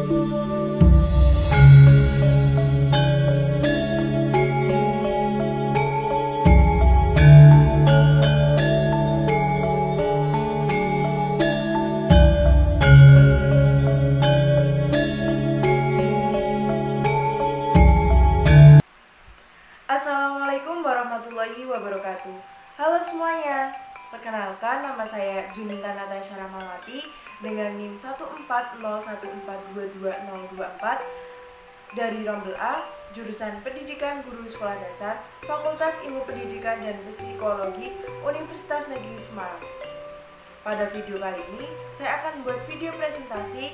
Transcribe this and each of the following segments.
Assalamualaikum warahmatullahi wabarakatuh. Halo semuanya, perkenalkan nama saya Juninta Natasha Rahmawati dengan NIM 14014222024 dari Rombel A, jurusan Pendidikan Guru Sekolah Dasar, Fakultas Ilmu Pendidikan dan Psikologi, Universitas Negeri Semarang. Pada video kali ini, saya akan membuat video presentasi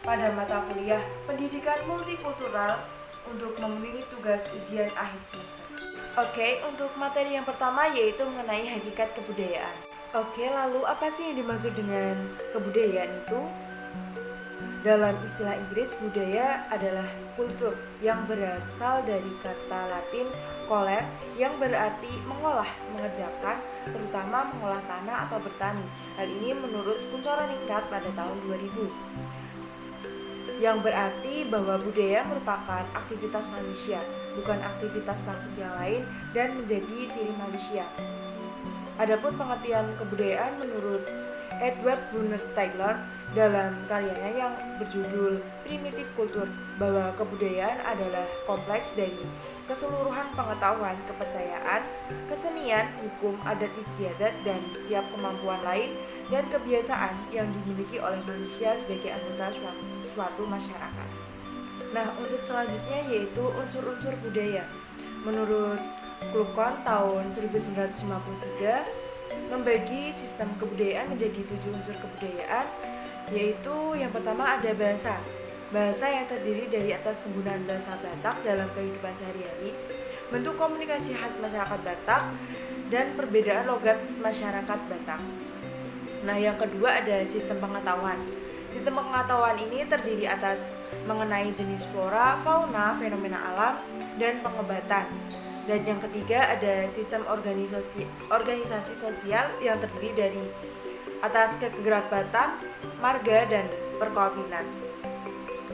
pada mata kuliah Pendidikan Multikultural untuk memenuhi tugas ujian akhir semester. Oke, untuk materi yang pertama yaitu mengenai hakikat kebudayaan. Oke, lalu apa sih yang dimaksud dengan kebudayaan itu? Dalam istilah Inggris, budaya adalah kultur yang berasal dari kata Latin coller yang berarti mengolah, mengerjakan, terutama mengolah tanah atau bertani. Hal ini menurut Kunchoro Ningrat pada tahun 2000. Yang berarti bahwa budaya merupakan aktivitas manusia, bukan aktivitas makhluk yang lain dan menjadi ciri manusia. Adapun pengertian kebudayaan menurut Edward Brunner Taylor dalam karyanya yang berjudul Primitive Culture, bahwa kebudayaan adalah kompleks dari keseluruhan pengetahuan, kepercayaan, kesenian, hukum, adat istiadat, dan setiap kemampuan lain dan kebiasaan yang dimiliki oleh manusia sebagai anggota suatu masyarakat. Nah, untuk selanjutnya yaitu unsur-unsur budaya. Menurut Klukon tahun 1953 membagi sistem kebudayaan menjadi 7 unsur kebudayaan, yaitu yang pertama ada bahasa. Bahasa yang terdiri dari atas penggunaan bahasa Batak dalam kehidupan sehari-hari, bentuk komunikasi khas masyarakat Batak, dan perbedaan logat masyarakat Batak. Nah, yang kedua ada sistem pengetahuan. Sistem pengetahuan ini terdiri atas mengenai jenis flora, fauna, fenomena alam, dan pengebatan. Dan yang ketiga ada sistem organisasi sosial yang terdiri dari atas kekerabatan, marga, dan perkawinan.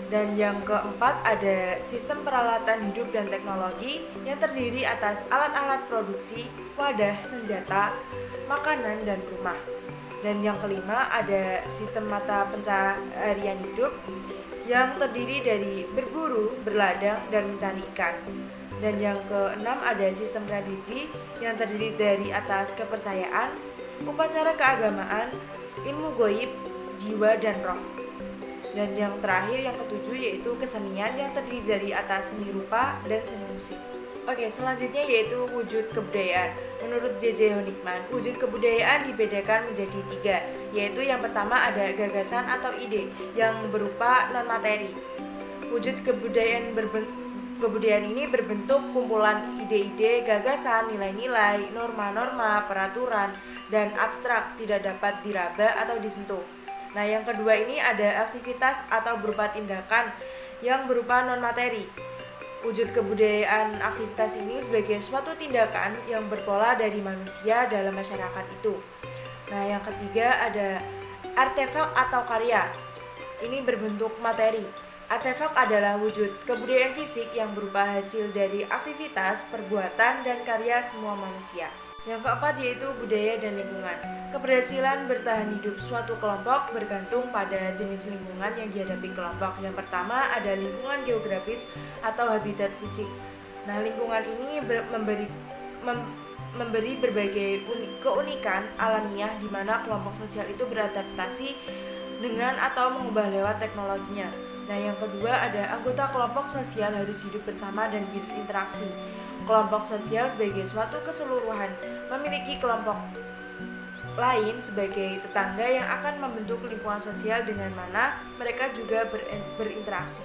Dan yang keempat ada sistem peralatan hidup dan teknologi yang terdiri atas alat-alat produksi, wadah, senjata, makanan, dan rumah. Dan yang kelima ada sistem mata pencaharian hidup yang terdiri dari berburu, berladang, dan mencari ikan. Dan yang keenam ada sistem tradisi yang terdiri dari atas kepercayaan, upacara keagamaan, ilmu goib, jiwa, dan roh. Dan yang terakhir yang ketujuh yaitu kesenian yang terdiri dari atas seni rupa dan seni musik. Oke, selanjutnya yaitu wujud kebudayaan. Menurut J.J. Honigman, wujud kebudayaan dibedakan menjadi 3, yaitu yang pertama ada gagasan atau ide yang berupa non-materi. Wujud kebudayaan ini berbentuk kumpulan ide-ide, gagasan, nilai-nilai, norma-norma, peraturan, dan abstrak, tidak dapat diraba atau disentuh. Nah, yang kedua ini ada aktivitas atau berupa tindakan yang berupa non-materi. Wujud kebudayaan aktivitas ini sebagai suatu tindakan yang berpola dari manusia dalam masyarakat itu. Nah, yang ketiga ada artefak atau karya. Ini berbentuk materi. Artefak adalah wujud kebudayaan fisik yang berupa hasil dari aktivitas, perbuatan, dan karya semua manusia. Yang keempat yaitu budaya dan lingkungan. Keberhasilan bertahan hidup suatu kelompok bergantung pada jenis lingkungan yang dihadapi kelompok. Yang pertama ada lingkungan geografis atau habitat fisik. Nah, lingkungan ini memberi berbagai keunikan alamiah di mana kelompok sosial itu beradaptasi dengan atau mengubah lewat teknologinya. Nah, yang kedua ada anggota kelompok sosial harus hidup bersama dan berinteraksi. Kelompok sosial sebagai suatu keseluruhan memiliki kelompok lain sebagai tetangga yang akan membentuk lingkungan sosial dengan mana mereka juga berinteraksi.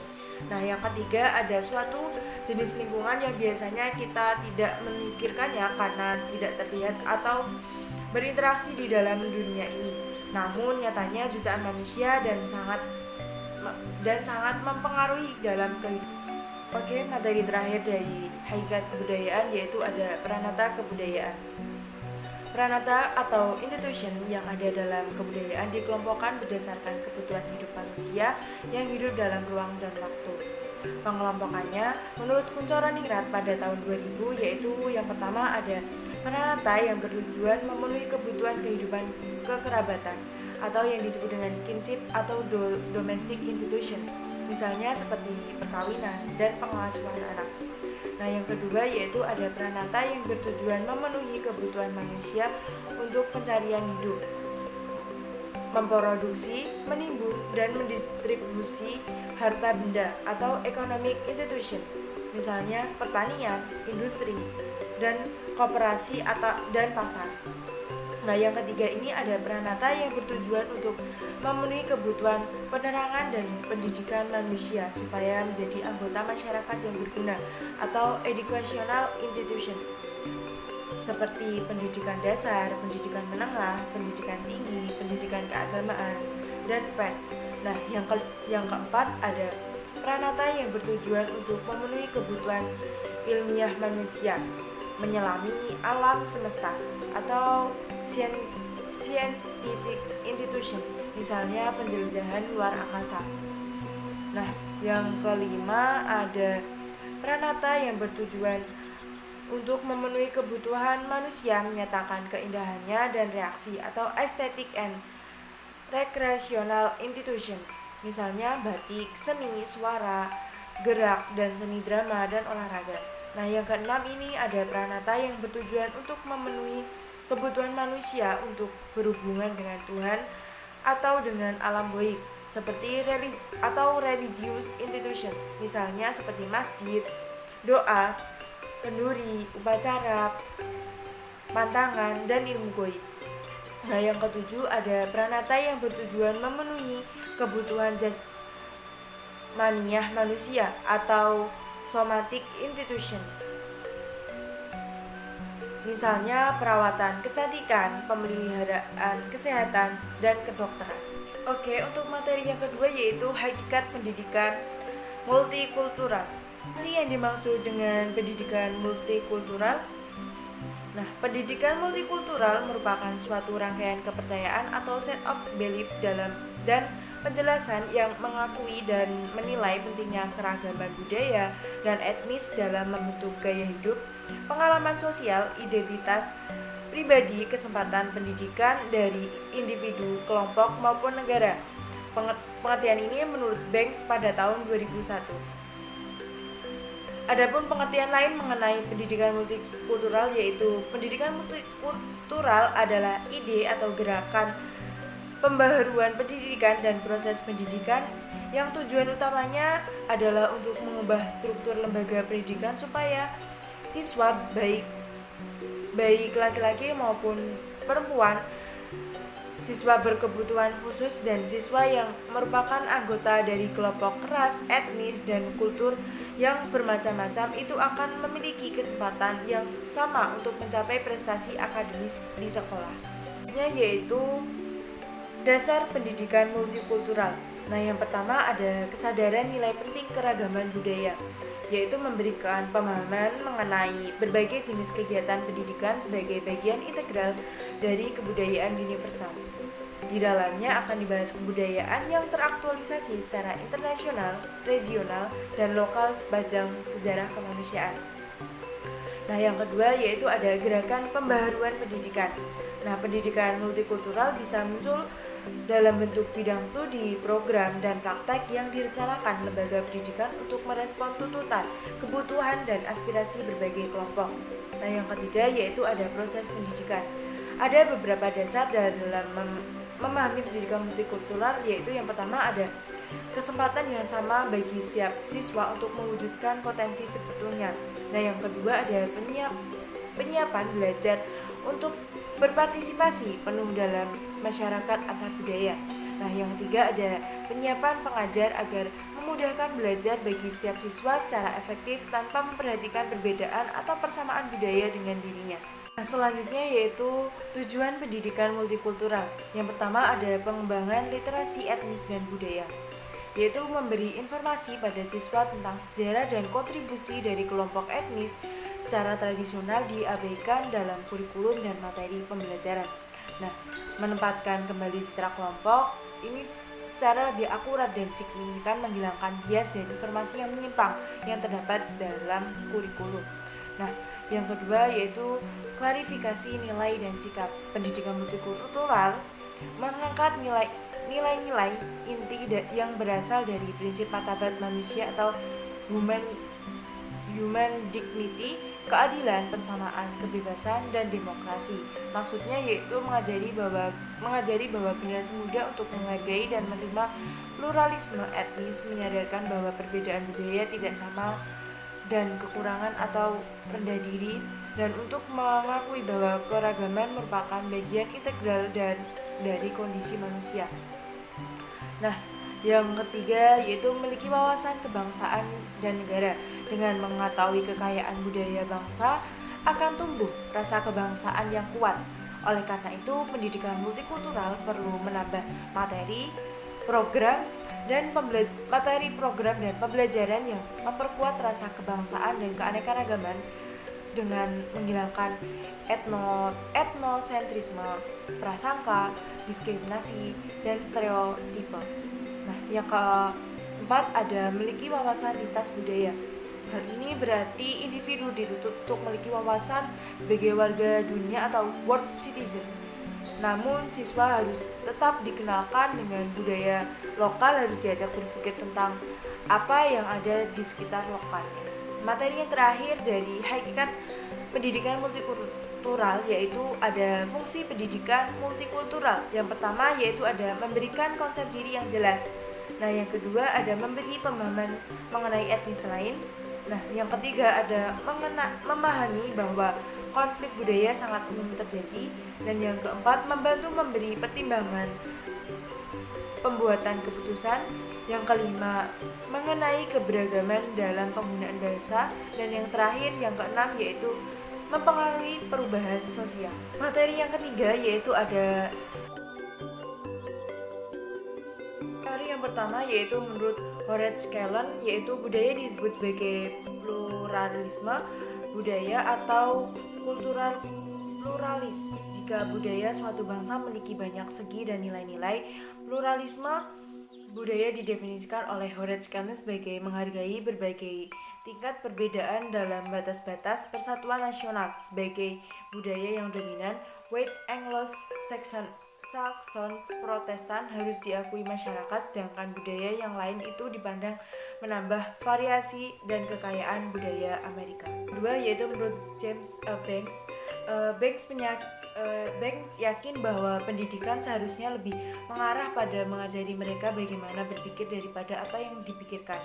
Nah, yang ketiga ada suatu jenis lingkungan yang biasanya kita tidak memikirkannya karena tidak terlihat atau berinteraksi di dalam dunia ini. Namun nyatanya jutaan manusia dan sangat mempengaruhi dalam kehidupan. Oke, materi terakhir dari hakikat kebudayaan yaitu ada pranata kebudayaan. Pranata atau institution yang ada dalam kebudayaan dikelompokkan berdasarkan kebutuhan hidup manusia yang hidup dalam ruang dan waktu. Pengelompokannya menurut Kunchoro-Ningrat pada tahun 2000 yaitu yang pertama ada pranata yang bertujuan memenuhi kebutuhan kehidupan kekerabatan atau yang disebut dengan kinship atau domestic institution, misalnya seperti perkawinan dan pengasuhan anak. Nah, yang kedua yaitu ada pranata yang bertujuan memenuhi kebutuhan manusia untuk pencarian hidup, memproduksi, menimbun, dan mendistribusi harta benda atau economic institution, misalnya pertanian, industri, dan koperasi dan pasar. Nah, yang ketiga ini ada pranata yang bertujuan untuk memenuhi kebutuhan penerangan dan pendidikan manusia supaya menjadi anggota masyarakat yang berguna atau educational institution seperti pendidikan dasar, pendidikan menengah, pendidikan tinggi, pendidikan keagamaan, dan pers. Nah, yang keempat ada pranata yang bertujuan untuk memenuhi kebutuhan ilmiah manusia, menyelami alam semesta atau scientific institution, misalnya penjelajahan luar angkasa. Nah, yang kelima ada pranata yang bertujuan untuk memenuhi kebutuhan manusia menyatakan keindahannya dan reaksi atau aesthetic and recreational institution, misalnya batik, seni, suara, gerak, dan seni drama dan olahraga. Nah, yang keenam ini ada pranata yang bertujuan untuk memenuhi kebutuhan manusia untuk berhubungan dengan Tuhan atau dengan alam gaib seperti religious institution, misalnya seperti masjid, doa, kenduri, upacara, pantangan, dan ilmu gaib. Nah, yang ketujuh ada pranata yang bertujuan memenuhi kebutuhan jasmaniah manusia atau somatic institution, misalnya perawatan kecantikan, pemeliharaan kesehatan, dan kedokteran. Oke, untuk materi yang kedua yaitu hakikat pendidikan multikultural. Yang dimaksud dengan pendidikan multikultural? Nah, pendidikan multikultural merupakan suatu rangkaian kepercayaan atau set of belief dan penjelasan yang mengakui dan menilai pentingnya keragaman budaya dan etnis dalam membentuk gaya hidup, pengalaman sosial, identitas pribadi, kesempatan pendidikan dari individu, kelompok, maupun negara. Pengertian ini menurut Banks pada tahun 2001. Adapun pengertian lain mengenai pendidikan multikultural yaitu pendidikan multikultural adalah ide atau gerakan pembaharuan pendidikan dan proses pendidikan yang tujuan utamanya adalah untuk mengubah struktur lembaga pendidikan supaya siswa baik laki-laki maupun perempuan, siswa berkebutuhan khusus dan siswa yang merupakan anggota dari kelompok ras, etnis, dan kultur yang bermacam-macam itu akan memiliki kesempatan yang sama untuk mencapai prestasi akademis di sekolah. Yaitu dasar pendidikan multikultural. Nah, yang pertama ada kesadaran nilai penting keragaman budaya, yaitu memberikan pemahaman mengenai berbagai jenis kegiatan pendidikan sebagai bagian integral dari kebudayaan universal. Di dalamnya akan dibahas kebudayaan yang teraktualisasi secara internasional, regional, dan lokal sepanjang sejarah kemanusiaan. Nah, yang kedua yaitu ada gerakan pembaharuan pendidikan. Nah, pendidikan multikultural bisa muncul dalam bentuk bidang studi, program, dan praktek yang direncanakan lembaga pendidikan untuk merespon tuntutan, kebutuhan, dan aspirasi berbagai kelompok. Nah, yang ketiga yaitu ada proses pendidikan. Ada beberapa dasar dalam memahami pendidikan multikultural, yaitu yang pertama ada kesempatan yang sama bagi setiap siswa untuk mewujudkan potensi sebetulnya. Nah, yang kedua ada penyiapan belajar untuk berpartisipasi penuh dalam masyarakat antar budaya. Nah, yang ketiga ada penyiapan pengajar agar memudahkan belajar bagi setiap siswa secara efektif tanpa memperhatikan perbedaan atau persamaan budaya dengan dirinya. Nah, selanjutnya yaitu tujuan pendidikan multikultural. Yang pertama ada pengembangan literasi etnis dan budaya, yaitu memberi informasi pada siswa tentang sejarah dan kontribusi dari kelompok etnis secara tradisional diabaikan dalam kurikulum dan materi pembelajaran. Nah, menempatkan kembali citra kelompok ini secara lebih akurat dan signifikan menghilangkan bias dan informasi yang menyimpang yang terdapat dalam kurikulum. Nah, yang kedua yaitu klarifikasi nilai dan sikap. Pendidikan multikultural mengangkat nilai-nilai inti yang berasal dari prinsip martabat manusia atau human dignity, keadilan, persamaan, kebebasan, dan demokrasi. Maksudnya yaitu mengajari bahwa generasi muda untuk menghargai dan menerima pluralisme etnis, menyadarkan bahwa perbedaan budaya tidak sama dan kekurangan atau rendah diri, dan untuk mengakui bahwa keragaman merupakan bagian integral dari kondisi manusia. Nah, yang ketiga yaitu memiliki wawasan kebangsaan dan negara. Dengan mengetahui kekayaan budaya bangsa, akan tumbuh rasa kebangsaan yang kuat. Oleh karena itu, pendidikan multikultural perlu menambah materi, program, dan pembelajaran yang memperkuat rasa kebangsaan dan keanekaragaman dengan menghilangkan etnosentrisme, prasangka, diskriminasi, dan stereotipe. Nah, yang keempat ada memiliki wawasan lintas budaya. Hal ini berarti individu dituntut untuk memiliki wawasan sebagai warga dunia atau world citizen. Namun, siswa harus tetap dikenalkan dengan budaya lokal, harus diajak berpikir tentang apa yang ada di sekitar lokalnya. Materi yang terakhir dari hakikat pendidikan multikultural yaitu ada fungsi pendidikan multikultural. Yang pertama yaitu ada memberikan konsep diri yang jelas. Nah, yang kedua ada memberi pemahaman mengenai etnis lain. Nah, yang ketiga ada memahami bahwa konflik budaya sangat umum terjadi. Dan yang keempat membantu memberi pertimbangan pembuatan keputusan. Yang kelima mengenai keberagaman dalam penggunaan bahasa. Dan yang terakhir yang keenam yaitu mempengaruhi perubahan sosial. Materi yang ketiga yaitu ada teori yang pertama yaitu menurut Horace Kallen yaitu budaya disebut sebagai pluralisme budaya atau kultural pluralis. Jika budaya suatu bangsa memiliki banyak segi dan nilai-nilai, pluralisme budaya didefinisikan oleh Horace Kallen sebagai menghargai berbagai tingkat perbedaan dalam batas-batas persatuan nasional. Sebagai budaya yang dominan, white Anglo-Saxon Protestan harus diakui masyarakat, sedangkan budaya yang lain itu dipandang menambah variasi dan kekayaan budaya Amerika. Kedua yaitu menurut James Banks. Banks yakin bahwa pendidikan seharusnya lebih mengarah pada mengajari mereka bagaimana berpikir daripada apa yang dipikirkan.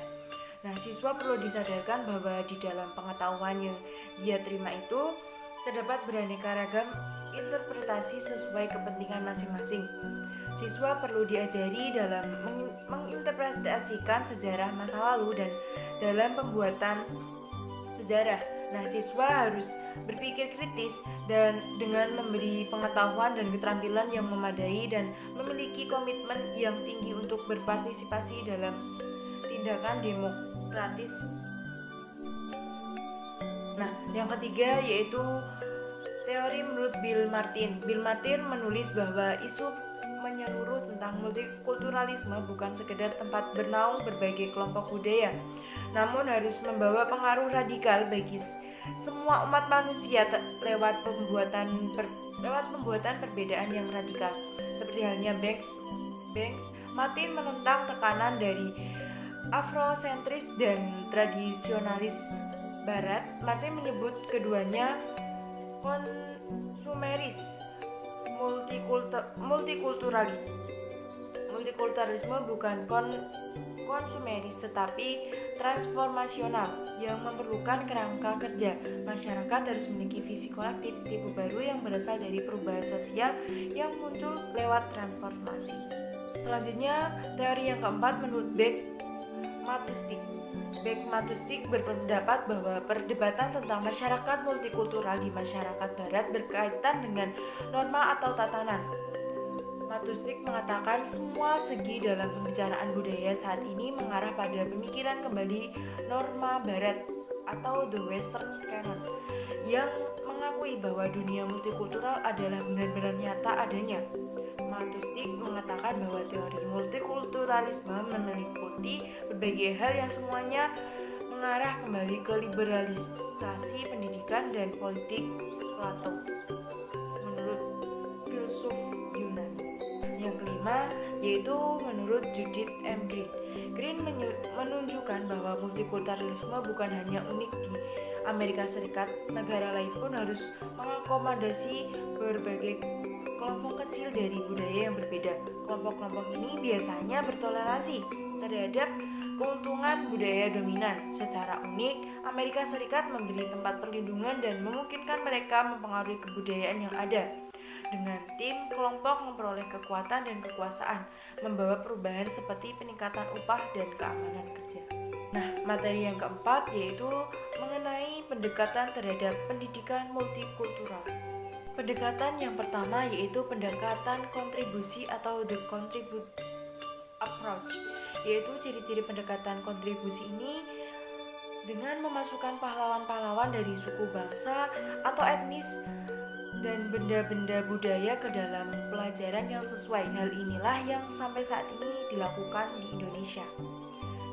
Nah, siswa perlu disadarkan bahwa di dalam pengetahuan yang dia terima itu terdapat beraneka ragam interpretasi sesuai kepentingan masing-masing. Siswa perlu diajari dalam menginterpretasikan sejarah masa lalu dan dalam pembuatan sejarah. Nah, siswa harus berpikir kritis dan dengan memberi pengetahuan dan keterampilan yang memadai dan memiliki komitmen yang tinggi untuk berpartisipasi dalam tindakan demokratis. Nah, yang ketiga yaitu teori menurut Bill Martin. Bill Martin menulis bahwa isu menyeluruh tentang multikulturalisme bukan sekedar tempat bernaung berbagai kelompok budaya, namun harus membawa pengaruh radikal bagi semua umat manusia lewat pembuatan perbedaan yang radikal. Seperti halnya Banks, Martin menentang tekanan dari afrosentris dan tradisionalis Barat. Martin menyebut keduanya konsumeris, multikulturalis. Multikulturalisme bukan konsumeris tetapi transformasional yang memerlukan kerangka kerja. Masyarakat harus memiliki visi kolektif tipe baru yang berasal dari perubahan sosial yang muncul lewat transformasi. Selanjutnya, teori yang keempat menurut Beck Matustik berpendapat bahwa perdebatan tentang masyarakat multikultural di masyarakat barat berkaitan dengan norma atau tatanan. Matustik mengatakan semua segi dalam pembicaraan budaya saat ini mengarah pada pemikiran kembali norma barat atau the western canon. yang mengakui bahwa dunia multikultural adalah benar-benar nyata adanya. Matustik mengatakan bahwa teori multikulturalisme meliputi berbagai hal yang semuanya mengarah kembali ke liberalisasi pendidikan dan politik Plato menurut filsuf Yunani. Yang kelima yaitu menurut Judith M. Green menunjukkan bahwa multikulturalisme bukan hanya unik di Amerika Serikat, negara lain pun harus mengakomodasi berbagai kelompok kecil dari budaya yang berbeda. Kelompok-kelompok ini biasanya bertoleransi terhadap keuntungan budaya dominan. Secara unik, Amerika Serikat memberi tempat perlindungan dan memungkinkan mereka mempengaruhi kebudayaan yang ada. Dengan tim, kelompok memperoleh kekuatan dan kekuasaan, membawa perubahan seperti peningkatan upah dan keamanan kerja. Nah, materi yang keempat yaitu mengenai pendekatan terhadap pendidikan multikultural. Pendekatan yang pertama yaitu pendekatan kontribusi atau the contribute approach, yaitu ciri-ciri pendekatan kontribusi ini dengan memasukkan pahlawan-pahlawan dari suku bangsa atau etnis dan benda-benda budaya ke dalam pelajaran yang sesuai. Hal inilah yang sampai saat ini dilakukan di Indonesia.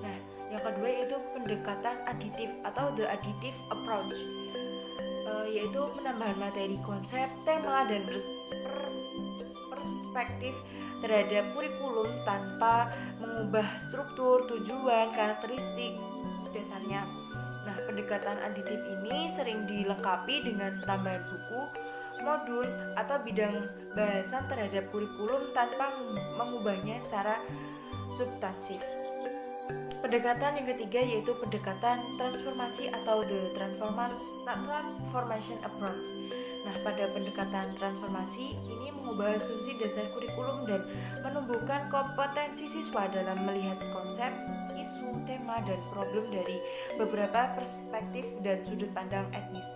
Nah, yang kedua yaitu pendekatan aditif atau the additive approach, yaitu penambahan materi, konsep, tema, dan perspektif terhadap kurikulum tanpa mengubah struktur, tujuan, karakteristik dasarnya. Nah, pendekatan aditif ini sering dilengkapi dengan penambahan buku, modul, atau bidang bahasan terhadap kurikulum tanpa mengubahnya secara substansif. Pendekatan yang ketiga yaitu pendekatan transformasi atau the transformation approach. Nah, pada pendekatan transformasi ini mengubah asumsi dasar kurikulum dan menumbuhkan kompetensi siswa dalam melihat konsep, isu, tema, dan problem dari beberapa perspektif dan sudut pandang etnis.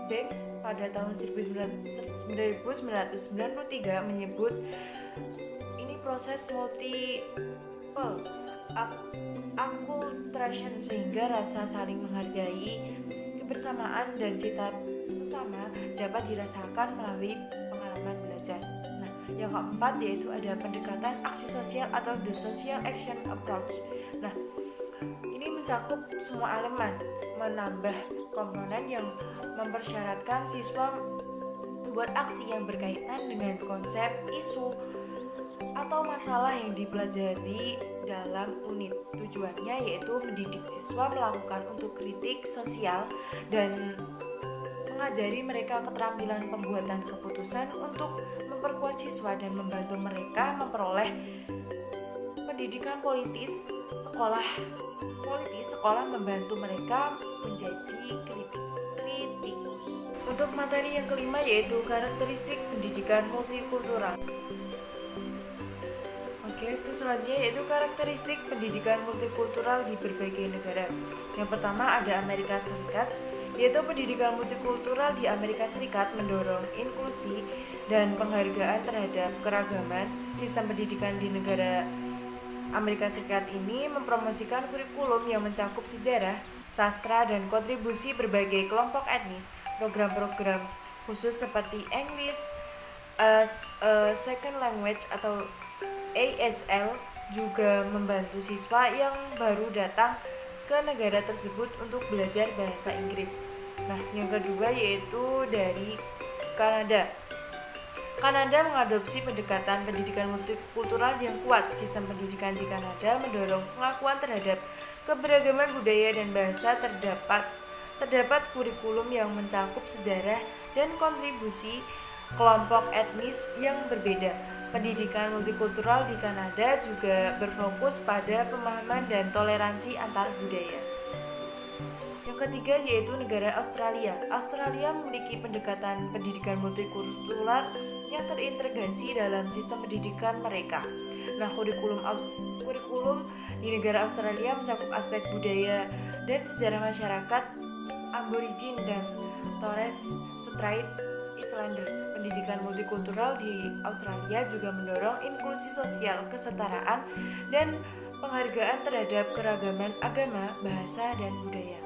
Banks pada tahun 1993 menyebut ini proses multiple acculturation, sehingga rasa saling menghargai, kebersamaan, dan cita sesama dapat dirasakan melalui pengalaman belajar. Nah, yang keempat yaitu ada pendekatan aksi sosial atau the social action approach. Nah, ini mencakup semua elemen, menambah komponen yang mempersyaratkan siswa membuat aksi yang berkaitan dengan konsep, isu, atau masalah yang dipelajari dalam unit. Tujuannya yaitu mendidik siswa melakukan untuk kritik sosial dan mengajari mereka keterampilan pembuatan keputusan untuk memperkuat siswa dan membantu mereka memperoleh pendidikan politis. Sekolah membantu mereka menjadi kritikus. Untuk materi yang kelima yaitu karakteristik pendidikan multikultural. Itu selanjutnya yaitu karakteristik pendidikan multikultural di berbagai negara. Yang pertama ada Amerika Serikat, yaitu pendidikan multikultural di Amerika Serikat mendorong inklusi dan penghargaan terhadap keragaman. Sistem pendidikan di negara Amerika Serikat ini mempromosikan kurikulum yang mencakup sejarah, sastra, dan kontribusi berbagai kelompok etnis. Program-program khusus seperti English as a Second Language atau ASL juga membantu siswa yang baru datang ke negara tersebut untuk belajar bahasa Inggris. Nah, yang kedua yaitu dari Kanada. Kanada mengadopsi pendekatan pendidikan multikultural yang kuat. Sistem pendidikan di Kanada mendorong pengakuan terhadap keberagaman budaya dan bahasa. Terdapat kurikulum yang mencakup sejarah dan kontribusi kelompok etnis yang berbeda. Pendidikan multikultural di Kanada juga berfokus pada pemahaman dan toleransi antar budaya. Yang ketiga yaitu negara Australia. Australia memiliki pendekatan pendidikan multikultural yang terintegrasi dalam sistem pendidikan mereka. Nah, kurikulum di negara Australia mencakup aspek budaya dan sejarah masyarakat Aborigin dan Torres Strait Islander. Pendidikan multikultural di Australia juga mendorong inklusi sosial, kesetaraan, dan penghargaan terhadap keragaman agama, bahasa, dan budaya.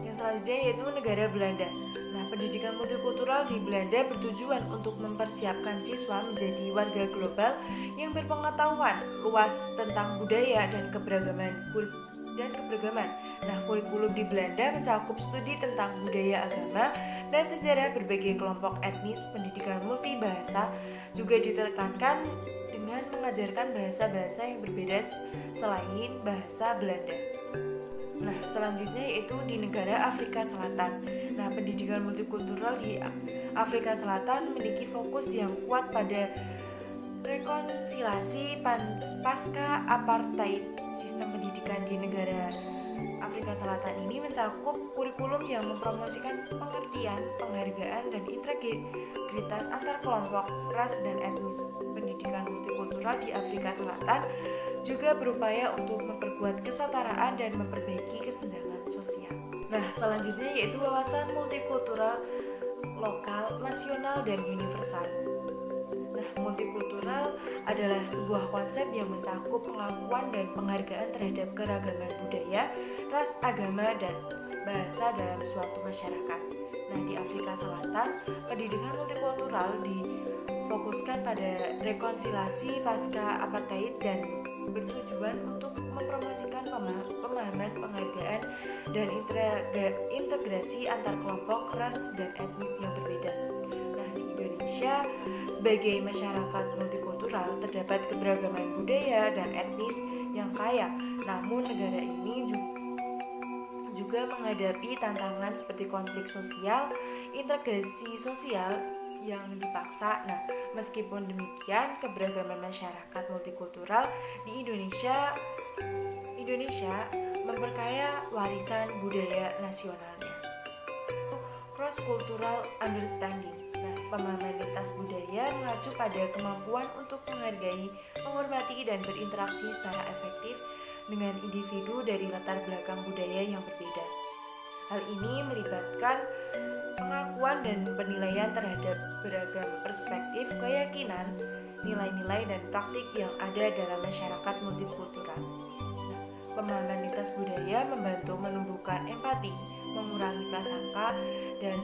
Yang Yang selanjutnya yaitu negara Belanda. Nah, pendidikan multikultural di Belanda bertujuan untuk mempersiapkan siswa menjadi warga global yang berpengetahuan luas tentang budaya dan keberagaman. Nah, kurikulum di Belanda mencakup studi tentang budaya, agama, dan sejarah berbagai kelompok etnis. Pendidikan multibahasa juga ditekankan dengan mengajarkan bahasa-bahasa yang berbeda selain bahasa Belanda. Nah, selanjutnya yaitu di negara Afrika Selatan. Nah, pendidikan multikultural di Afrika Selatan memiliki fokus yang kuat pada rekonsiliasi pasca apartheid. Sistem pendidikan di negara Afrika Selatan ini mencakup kurikulum yang mempromosikan pengertian, penghargaan, dan integritas antar kelompok, ras, dan etnis. Pendidikan multikultural di Afrika Selatan juga berupaya untuk memperkuat kesetaraan dan memperbaiki kesenjangan sosial. Nah, selanjutnya yaitu wawasan multikultural lokal, nasional, dan universal. Nah, multikultural adalah sebuah konsep yang mencakup pengakuan dan penghargaan terhadap keragaman budaya, ras, agama, dan bahasa dalam suatu masyarakat. Nah, di Afrika Selatan, pendidikan multikultural difokuskan pada rekonsiliasi pasca apartheid dan bertujuan untuk mempromosikan pemahaman, penghargaan, dan integrasi antar kelompok, ras, dan etnis yang berbeda. Nah, di Indonesia, sebagai masyarakat multikultural, terdapat keberagaman budaya dan etnis yang kaya. Namun, negara ini juga menghadapi tantangan seperti konflik sosial, integrasi sosial yang dipaksa. Nah, meskipun demikian, keberagaman masyarakat multikultural di Indonesia memperkaya warisan budaya nasionalnya. Cross-cultural understanding. Nah, pemahaman lintas budaya mengacu pada kemampuan untuk menghargai, menghormati, dan berinteraksi secara efektif dengan individu dari latar belakang budaya yang berbeda. Hal ini melibatkan pengakuan dan penilaian terhadap beragam perspektif, keyakinan, nilai-nilai, dan praktik yang ada dalam masyarakat multikultural. Pemahaman lintas budaya membantu menumbuhkan empati, mengurangi prasangka dan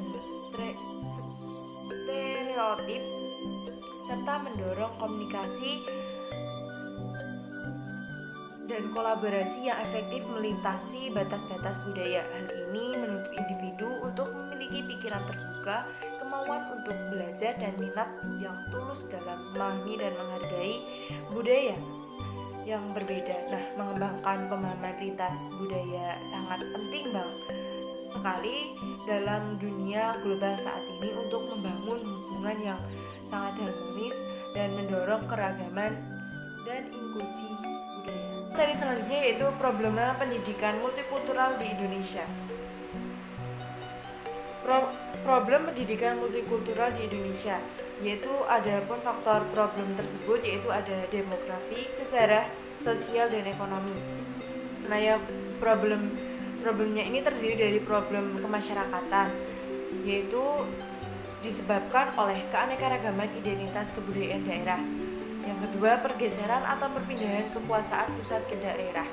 stereotip, serta mendorong komunikasi dan kolaborasi yang efektif melintasi batas-batas budaya. Hal ini menuntut individu untuk memiliki pikiran terbuka, kemauan untuk belajar, dan minat yang tulus dalam memahami dan menghargai budaya yang berbeda. Nah, mengembangkan pemahaman lintas budaya sangat penting sekali dalam dunia global saat ini untuk membangun hubungan yang sangat harmonis dan mendorong keragaman dan inklusi budaya. Tadi selanjutnya yaitu problema pendidikan multikultural di Indonesia. Problem pendidikan multikultural di Indonesia, yaitu ada pun faktor problem tersebut, yaitu ada demografi, sejarah, sosial, dan ekonomi. Nah, ya problemnya ini terdiri dari problem kemasyarakatan, yaitu disebabkan oleh keanekaragaman identitas kebudayaan daerah. Yang kedua, pergeseran atau perpindahan kekuasaan pusat ke daerah.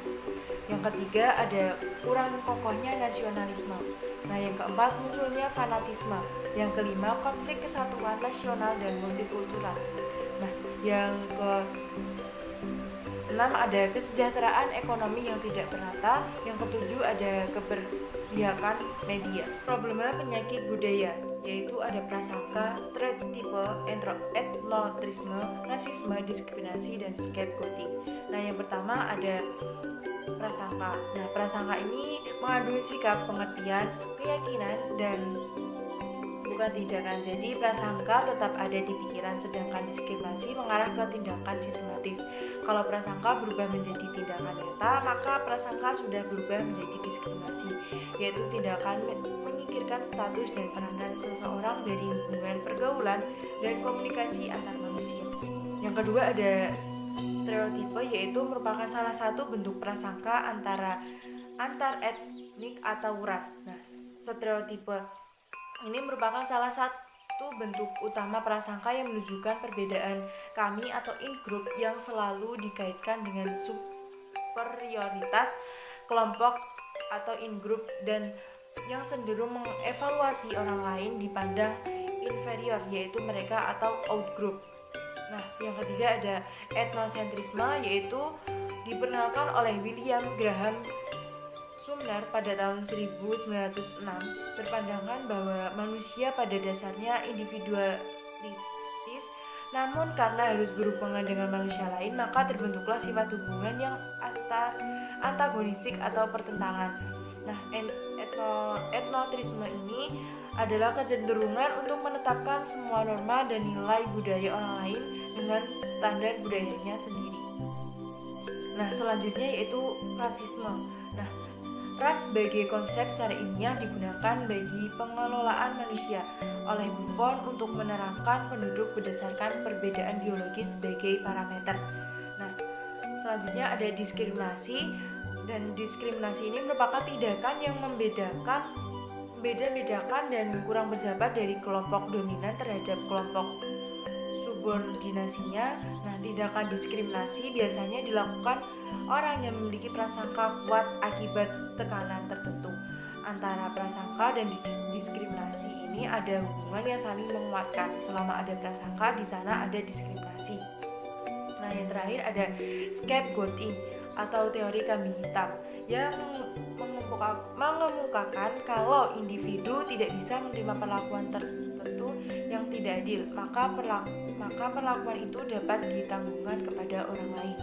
Yang ketiga, ada kurang kokohnya nasionalisme. Nah, yang keempat, munculnya fanatisme. Yang kelima, konflik kesatuan nasional dan multikultural. Nah, yang keenam, ada kesejahteraan ekonomi yang tidak merata. Yang ketujuh, ada keberpihakan media. Problema penyakit budaya, yaitu ada prasangka, stereotipe, etnotrisme, rasisme, diskriminasi, dan scapegoating. Nah, yang pertama ada prasangka. Nah, prasangka ini mengandung sikap, pengertian, keyakinan, dan bukan tindakan. Jadi prasangka tetap ada di pikiran, sedangkan diskriminasi mengarah ke tindakan sistematis. Kalau prasangka berubah menjadi tindakan nyata, maka prasangka sudah berubah menjadi diskriminasi, yaitu tindakan menyingkirkan status dan peranan seseorang dari hubungan pergaulan dan komunikasi antar manusia. Yang kedua ada stereotipe, yaitu merupakan salah satu bentuk prasangka antar etnik atau ras. Nah, stereotipe ini merupakan salah satu bentuk utama prasangka yang menunjukkan perbedaan kami atau in-group yang selalu dikaitkan dengan superioritas kelompok atau in-group dan yang cenderung mengevaluasi orang lain dipandang inferior, yaitu mereka atau outgroup. Nah, yang ketiga ada etnosentrisme, yaitu diperkenalkan oleh William Graham Sumner pada tahun 1906, berpandangan bahwa manusia pada dasarnya individualistis, namun karena harus berhubungan dengan manusia lain, maka terbentuklah sifat hubungan yang antagonistik atau pertentangan. Nah, etnotrisme ini adalah kecenderungan untuk menetapkan semua norma dan nilai budaya orang lain dengan standar budayanya sendiri. Nah, selanjutnya yaitu rasisme. Nah, ras sebagai konsep secara ilmiah digunakan bagi pengelolaan manusia oleh Buffon untuk menerangkan penduduk berdasarkan perbedaan biologis sebagai parameter. Nah, selanjutnya ada diskriminasi, dan diskriminasi ini merupakan tindakan yang membeda-bedakan dan kurang bersahabat dari kelompok dominan terhadap kelompok subordinasinya. Nah, tindakan diskriminasi biasanya dilakukan orang yang memiliki prasangka kuat akibat tekanan tertentu. Antara prasangka dan diskriminasi ini ada hubungan yang saling menguatkan. Selama ada prasangka, di sana ada diskriminasi. Nah, yang terakhir ada scapegoating atau teori kambing hitam yang mengemukakan kalau individu tidak bisa menerima perlakuan tertentu yang tidak adil, maka perlakuan itu dapat ditanggungkan kepada orang lain.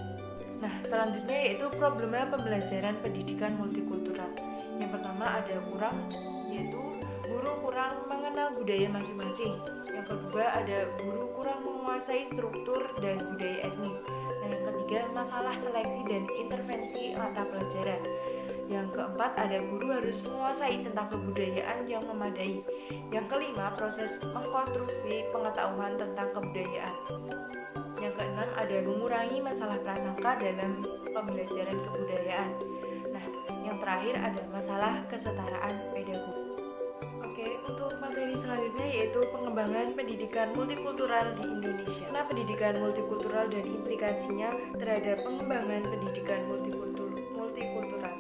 Nah, selanjutnya yaitu problema pembelajaran pendidikan multikultural. Yang pertama ada yaitu guru kurang mengenal budaya masing-masing. Yang kedua ada guru kurang menguasai struktur dan budaya etnis. Nah, yang ketiga masalah seleksi dan intervensi mata pelajaran. Yang keempat ada guru harus menguasai tentang kebudayaan yang memadai. Yang kelima proses mengkonstruksi pengetahuan tentang kebudayaan. Yang keenam ada mengurangi masalah prasangka dalam pembelajaran kebudayaan. Nah, yang terakhir ada masalah kesetaraan pedagogi. Oke, untuk materi selanjutnya yaitu pengembangan pendidikan multikultural di Indonesia. Nah, pendidikan multikultural dan implikasinya terhadap pengembangan pendidikan multikultural.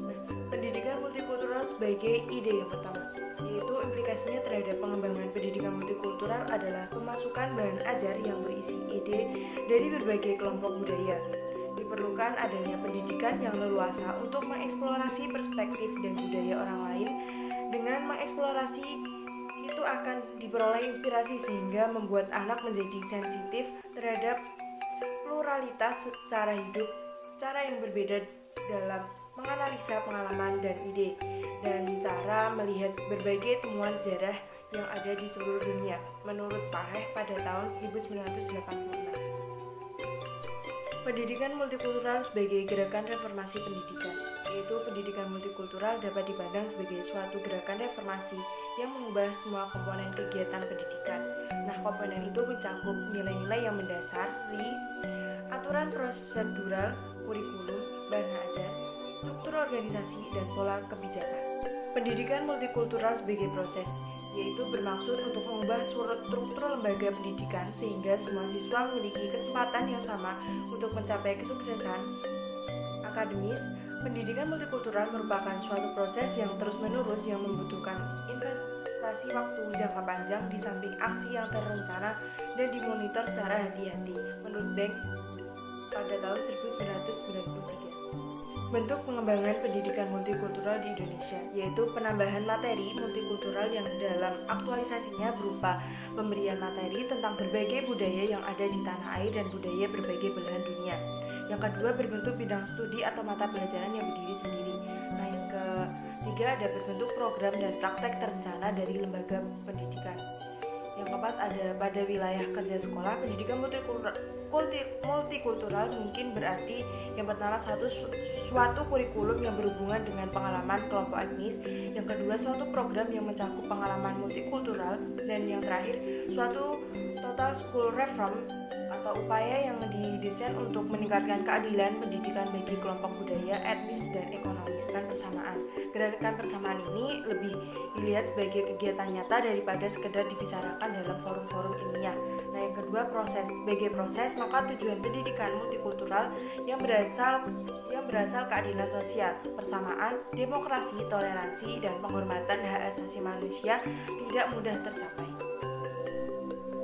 Nah, pendidikan multikultural sebagai ide yang pertama, yaitu implikasinya terhadap pengembangan pendidikan multikultural adalah pemasukan bahan ajar yang berisi ide dari berbagai kelompok budaya. Diperlukan adanya pendidikan yang leluasa untuk mengeksplorasi perspektif dan budaya orang lain. Dengan mengeksplorasi itu akan diperoleh inspirasi sehingga membuat anak menjadi sensitif terhadap pluralitas cara hidup, cara yang berbeda dalam menganalisa pengalaman dan ide, dan cara melihat berbagai temuan sejarah yang ada di seluruh dunia, menurut Pareh pada tahun 1986. Pendidikan multikultural sebagai gerakan reformasi pendidikan, yaitu pendidikan multikultural dapat dipandang sebagai suatu gerakan reformasi yang mengubah semua komponen kegiatan pendidikan. Nah, komponen itu mencakup nilai-nilai yang mendasari, aturan prosedural, kurikulum, bahan ajar, struktur organisasi, dan pola kebijakan. Pendidikan multikultural sebagai proses, yaitu bermaksud untuk mengubah struktur lembaga pendidikan sehingga semua siswa memiliki kesempatan yang sama untuk mencapai kesuksesan akademis. Pendidikan multikultural merupakan suatu proses yang terus-menerus yang membutuhkan investasi waktu jangka panjang di samping aksi yang terencana dan dimonitor secara hati-hati, menurut Banks pada tahun 1993. Bentuk pengembangan pendidikan multikultural di Indonesia, yaitu penambahan materi multikultural yang dalam aktualisasinya berupa pemberian materi tentang berbagai budaya yang ada di tanah air dan budaya berbagai belahan dunia. Yang kedua, berbentuk bidang studi atau mata pelajaran yang berdiri sendiri. Nah, yang ketiga ada berbentuk program dan praktek terencana dari lembaga pendidikan. Yang keempat ada pada wilayah kerja sekolah. Pendidikan multikultural mungkin berarti yang pertama suatu kurikulum yang berhubungan dengan pengalaman kelompok etnis. Yang kedua, suatu program yang mencakup pengalaman multikultural. Dan yang terakhir, suatu total school reform atau upaya yang didesain untuk meningkatkan keadilan pendidikan bagi kelompok budaya, etnis, dan ekonomis. Gerakan persamaan ini lebih dilihat sebagai kegiatan nyata daripada sekedar dibicarakan dalam forum-forum ilmiah. Nah, yang kedua, proses. Sebagai proses, maka tujuan pendidikan multikultural multikultural yang berasal keadilan sosial, persamaan, demokrasi, toleransi, dan penghormatan hak asasi manusia tidak mudah tercapai.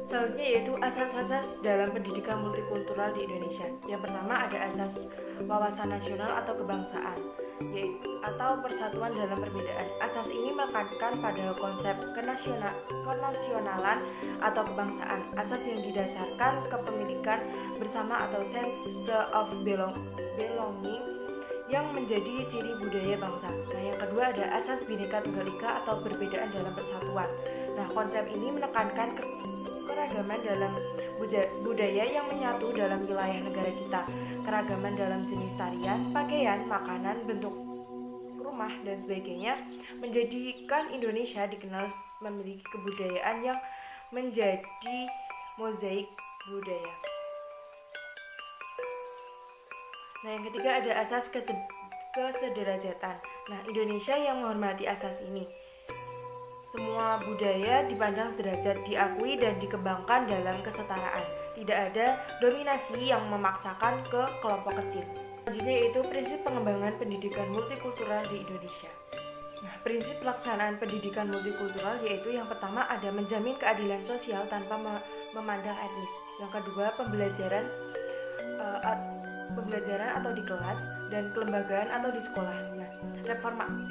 Selanjutnya yaitu asas-asas dalam pendidikan multikultural di Indonesia. Yang pertama ada asas wawasan nasional atau kebangsaan, yaitu atau persatuan dalam perbedaan. Asas ini menekankan pada konsep kenasionalan atau kebangsaan. Asas yang didasarkan kepemilikan bersama atau sense of belonging yang menjadi ciri budaya bangsa. Nah, yang kedua ada asas Bhinneka Tunggal Ika atau perbedaan dalam persatuan. Nah, konsep ini menekankan keragaman dalam budaya yang menyatu dalam wilayah negara kita, keragaman dalam jenis tarian, pakaian, makanan, bentuk rumah, dan sebagainya, menjadikan Indonesia dikenal memiliki kebudayaan yang menjadi mozaik budaya. Nah, yang ketiga ada asas kesederajatan. Nah, Indonesia yang menghormati asas ini. Semua budaya dipandang sederajat, diakui dan dikembangkan dalam kesetaraan. Tidak ada dominasi yang memaksakan ke kelompok kecil. Selanjutnya yaitu prinsip pengembangan pendidikan multikultural di Indonesia. Nah, prinsip pelaksanaan pendidikan multikultural yaitu yang pertama ada menjamin keadilan sosial tanpa memandang etnis. Yang kedua pembelajaran atau di kelas dan kelembagaan atau di sekolah. Nah,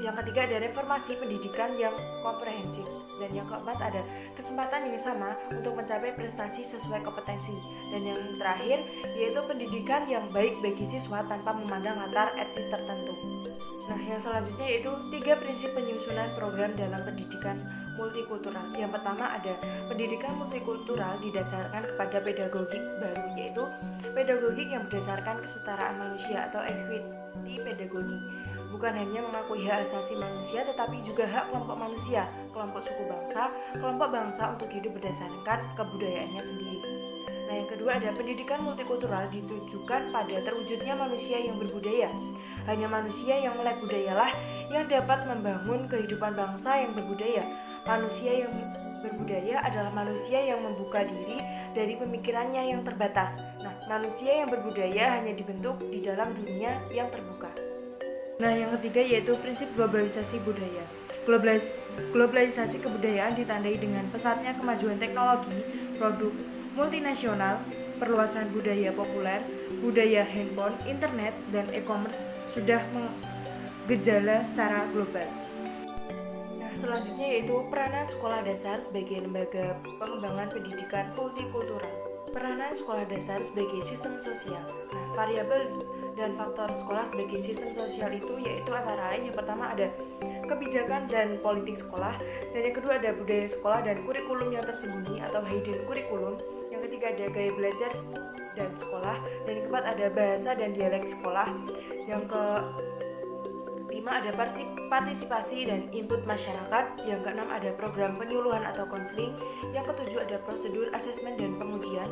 yang ketiga ada reformasi pendidikan yang komprehensif, dan yang keempat ada kesempatan yang sama untuk mencapai prestasi sesuai kompetensi, dan yang terakhir yaitu pendidikan yang baik bagi siswa tanpa memandang latar etnis tertentu. Nah, yang selanjutnya yaitu 3 prinsip penyusunan program dalam pendidikan multikultural. Yang pertama ada pendidikan multikultural didasarkan kepada pedagogik baru, yaitu pedagogik yang berdasarkan kesetaraan manusia atau equity pedagogi. Bukan hanya mengakui hak asasi manusia, tetapi juga hak kelompok manusia, kelompok suku bangsa, kelompok bangsa untuk hidup berdasarkan kebudayaannya sendiri. Nah, yang kedua ada pendidikan multikultural ditujukan pada terwujudnya manusia yang berbudaya. Hanya manusia yang melek budayalah yang dapat membangun kehidupan bangsa yang berbudaya. Manusia yang berbudaya adalah manusia yang membuka diri dari pemikirannya yang terbatas. Nah, manusia yang berbudaya hanya dibentuk di dalam dunia yang terbuka. Nah, yang ketiga yaitu prinsip globalisasi budaya. Globalisasi kebudayaan ditandai dengan pesatnya kemajuan teknologi, produk multinasional, perluasan budaya populer, budaya handphone, internet, dan e-commerce sudah menggejala secara global. Nah, selanjutnya yaitu peranan sekolah dasar sebagai lembaga pengembangan pendidikan multikultural. Peranan sekolah dasar sebagai sistem sosial. Nah, variabel dan faktor sekolah sebagai sistem sosial itu yaitu antara lain yang pertama ada kebijakan dan politik sekolah, dan yang kedua ada budaya sekolah dan kurikulum yang tersembunyi atau hidden kurikulum. Yang ketiga ada gaya belajar dan sekolah, dan yang keempat ada bahasa dan dialek sekolah. Yang kelima ada partisipasi dan input masyarakat. Yang keenam ada program penyuluhan atau konseling. Yang ketujuh ada prosedur asesmen dan pengujian.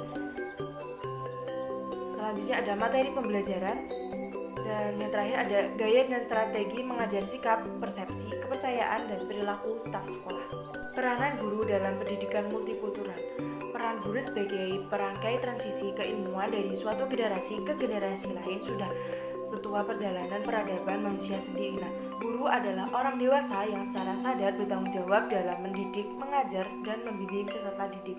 Selanjutnya ada materi pembelajaran. Dan yang terakhir ada gaya dan strategi mengajar sikap, persepsi, kepercayaan, dan perilaku staf sekolah. Peranan guru dalam pendidikan multikultural. Peran guru sebagai perangkai transisi keilmuan dari suatu generasi ke generasi lain sudah setua perjalanan peradaban manusia sendiri. Nah, guru adalah orang dewasa yang secara sadar bertanggung jawab dalam mendidik, mengajar, dan membimbing peserta didik.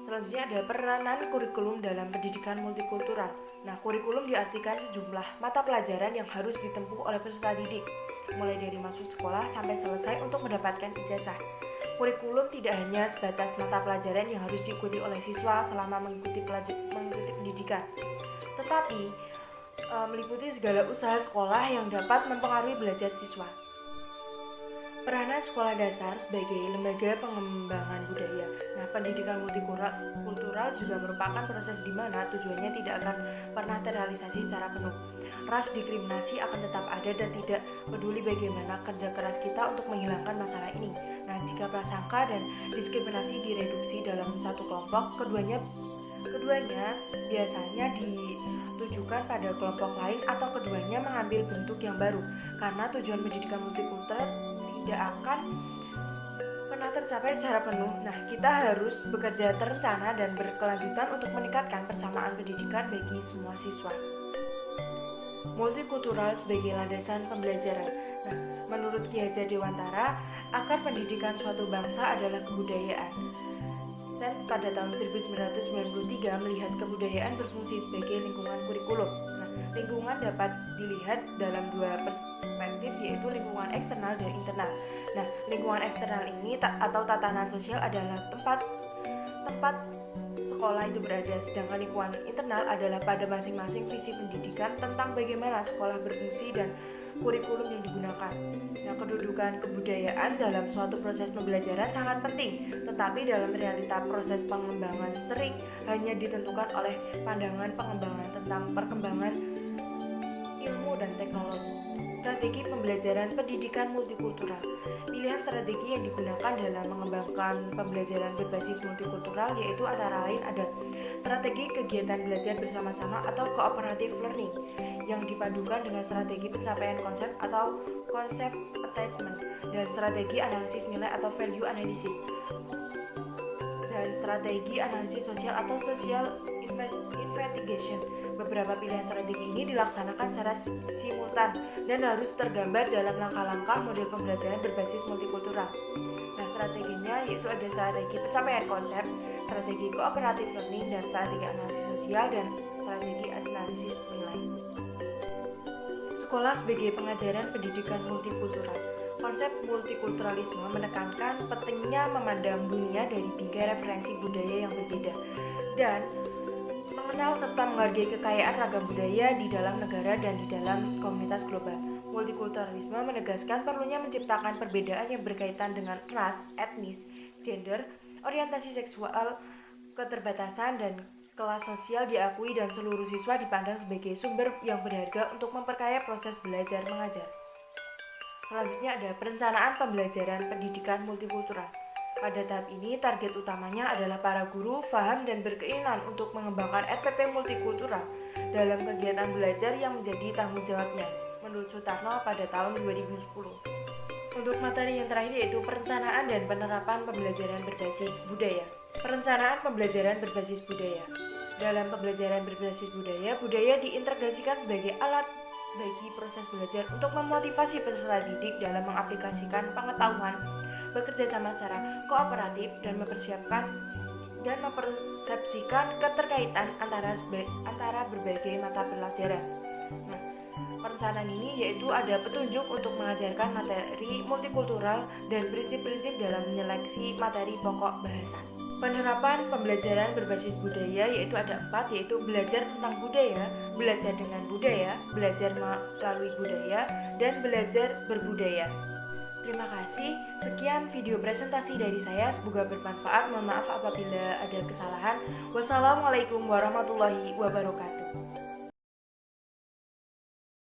Selanjutnya ada peranan kurikulum dalam pendidikan multikultural. Nah, kurikulum diartikan sejumlah mata pelajaran yang harus ditempuh oleh peserta didik, mulai dari masuk sekolah sampai selesai untuk mendapatkan ijazah. Kurikulum tidak hanya sebatas mata pelajaran yang harus diikuti oleh siswa selama mengikuti pendidikan, tetapi meliputi segala usaha sekolah yang dapat mempengaruhi belajar siswa. Peranan sekolah dasar sebagai lembaga pengembangan budaya. Nah, pendidikan multikultural juga merupakan proses di mana tujuannya tidak akan pernah terrealisasi secara penuh. Ras diskriminasi akan tetap ada dan tidak peduli bagaimana kerja keras kita untuk menghilangkan masalah ini. Nah, jika prasangka dan diskriminasi direduksi dalam satu kelompok, keduanya biasanya ditujukan pada kelompok lain atau keduanya mengambil bentuk yang baru. Karena tujuan pendidikan multikultural tidak akan pernah tercapai secara penuh, kita harus bekerja terencana dan berkelanjutan untuk meningkatkan persamaan pendidikan bagi semua siswa. Multikultural sebagai landasan pembelajaran. Menurut Ki Hajar Dewantara, akar pendidikan suatu bangsa adalah kebudayaan. Sens pada tahun 1993 melihat kebudayaan berfungsi sebagai lingkungan kurikulum. Lingkungan dapat dilihat dalam dua perspektif, yaitu lingkungan eksternal dan internal. Lingkungan eksternal ini atau tatanan sosial adalah tempat sekolah itu berada, sedangkan lingkungan internal adalah pada masing-masing visi pendidikan tentang bagaimana sekolah berfungsi dan kurikulum yang digunakan. Kedudukan kebudayaan dalam suatu proses pembelajaran sangat penting, tetapi dalam realita proses pengembangan sering hanya ditentukan oleh pandangan pengembangan tentang perkembangan ilmu dan teknologi. Strategi pembelajaran pendidikan multikultural. Pilihan strategi yang digunakan dalam mengembangkan pembelajaran berbasis multikultural yaitu antara lain ada strategi kegiatan belajar bersama-sama atau cooperative learning yang dipadukan dengan strategi pencapaian konsep atau konsep attainment dan strategi analisis nilai atau value analysis dan strategi analisis sosial atau social investigation. Beberapa pilihan strategi ini dilaksanakan secara simultan dan harus tergambar dalam langkah-langkah model pembelajaran berbasis multikultural. Strateginya yaitu ada strategi pencapaian konsep, strategi cooperative learning, dan strategi analisis sosial dan strategi analisis nilai. Sekolah sebagai pengajaran pendidikan multikultural. Konsep multikulturalisme menekankan pentingnya memandang dunia dari bingkai referensi budaya yang berbeda dan mengenal serta menghargai kekayaan ragam budaya di dalam negara dan di dalam komunitas global. Multikulturalisme menegaskan perlunya menciptakan perbedaan yang berkaitan dengan ras, etnis, gender, orientasi seksual, keterbatasan, dan kelas sosial diakui dan seluruh siswa dipandang sebagai sumber yang berharga untuk memperkaya proses belajar mengajar. Selanjutnya ada perencanaan pembelajaran pendidikan multikultural. Pada tahap ini, target utamanya adalah para guru paham dan berkeinginan untuk mengembangkan RPP multikultural dalam kegiatan belajar yang menjadi tanggung jawabnya, menurut Sutarno pada tahun 2010. Untuk materi yang terakhir yaitu perencanaan dan penerapan pembelajaran berbasis budaya. Perencanaan pembelajaran berbasis budaya. Dalam pembelajaran berbasis budaya, budaya diintegrasikan sebagai alat bagi proses belajar untuk memotivasi peserta didik dalam mengaplikasikan pengetahuan, bekerja sama secara kooperatif, dan mempersiapkan dan mempersepsikan keterkaitan antara berbagai mata pelajaran. Perencanaan ini yaitu ada petunjuk untuk mengajarkan materi multikultural dan prinsip-prinsip dalam menyeleksi materi pokok bahasan. Penerapan pembelajaran berbasis budaya yaitu ada 4, yaitu belajar tentang budaya, belajar dengan budaya, belajar melalui budaya, dan belajar berbudaya. Terima kasih, sekian video presentasi dari saya, semoga bermanfaat. Mohon maaf apabila ada kesalahan. Wassalamualaikum warahmatullahi wabarakatuh.